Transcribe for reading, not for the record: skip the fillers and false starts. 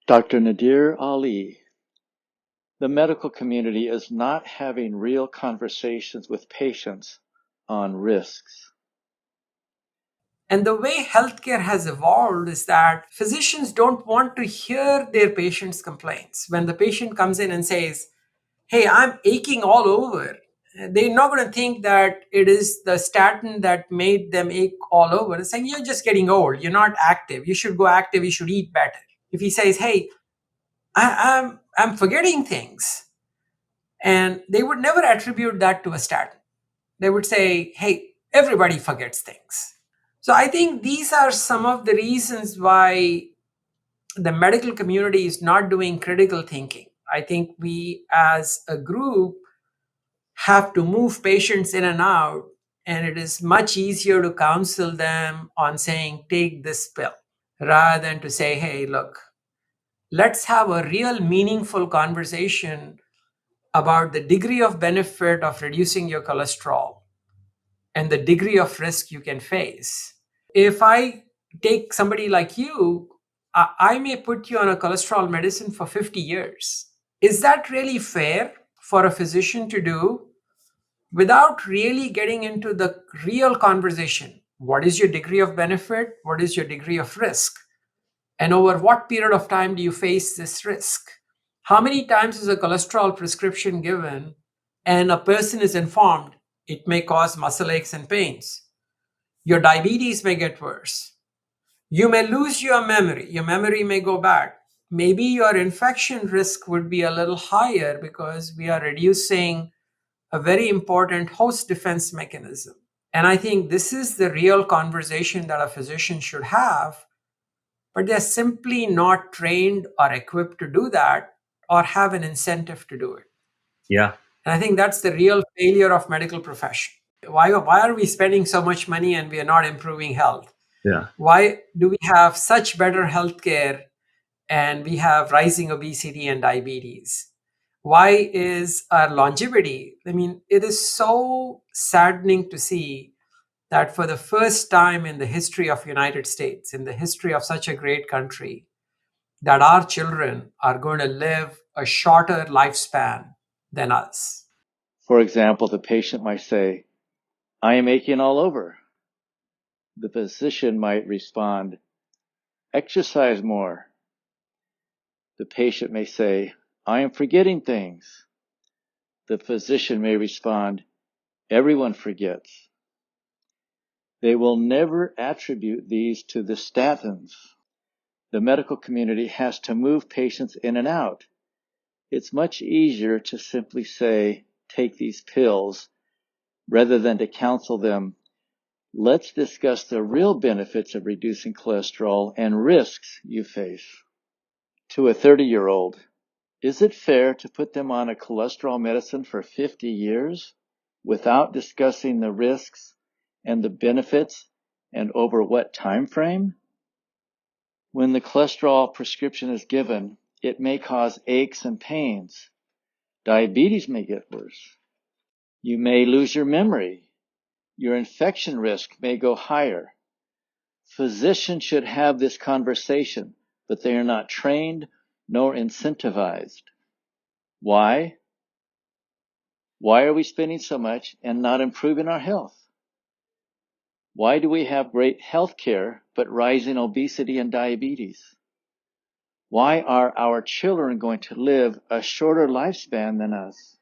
Dr. Nadir Ali, the medical community is not having real conversations with patients on risks. And the way healthcare has evolved is that physicians don't want to hear their patients' complaints. When the patient comes in and says, "Hey, I'm aching all over," they're not going to think that it is the statin that made them ache all over. They're saying, "You're just getting old. You're not active. You should go active. You should eat better." If he says, "Hey, I'm forgetting things," and they would never attribute that to a statin. They would say, "Hey, everybody forgets things." So I think these are some of the reasons why the medical community is not doing critical thinking. I think we as a group have to move patients in and out, and it is much easier to counsel them on saying, take this pill, rather than to say, hey, look, let's have a real meaningful conversation about the degree of benefit of reducing your cholesterol and the degree of risk you can face. If I take somebody like you, I may put you on a cholesterol medicine for 50 years. Is that really fair for a physician to do without really getting into the real conversation? What is your degree of benefit? What is your degree of risk? And over what period of time do you face this risk? How many times is a cholesterol prescription given and a person is informed it may cause muscle aches and pains? Your diabetes may get worse. You may lose your memory. Your memory may go bad. Maybe your infection risk would be a little higher because we are reducing a very important host defense mechanism. And I think this is the real conversation that a physician should have, but they're simply not trained or equipped to do that or have an incentive to do it. Yeah. And I think that's the real failure of medical profession. Why are we spending so much money and we are not improving health? Yeah. Why do we have such better healthcare and we have rising obesity and diabetes? Why is our longevity? I mean, it is so saddening to see that for the first time in the history of United States, in the history of such a great country, that our children are going to live a shorter lifespan than us. For example, the patient might say, I am aching all over. The physician might respond, exercise more. The patient may say, I am forgetting things. The physician may respond, everyone forgets. They will never attribute these to the statins. The medical community has to move patients in and out. It's much easier to simply say, take these pills, rather than to counsel them, let's discuss the real benefits of reducing cholesterol and risks you face. To a 30-year-old, is it fair to put them on a cholesterol medicine for 50 years without discussing the risks and the benefits and over what time frame? When the cholesterol prescription is given, it may cause aches and pains. Diabetes may get worse. You may lose your memory. Your infection risk may go higher. Physicians should have this conversation, but they are not trained nor incentivized. Why? Why are we spending so much and not improving our health? Why do we have great health care but rising obesity and diabetes? Why are our children going to live a shorter lifespan than us?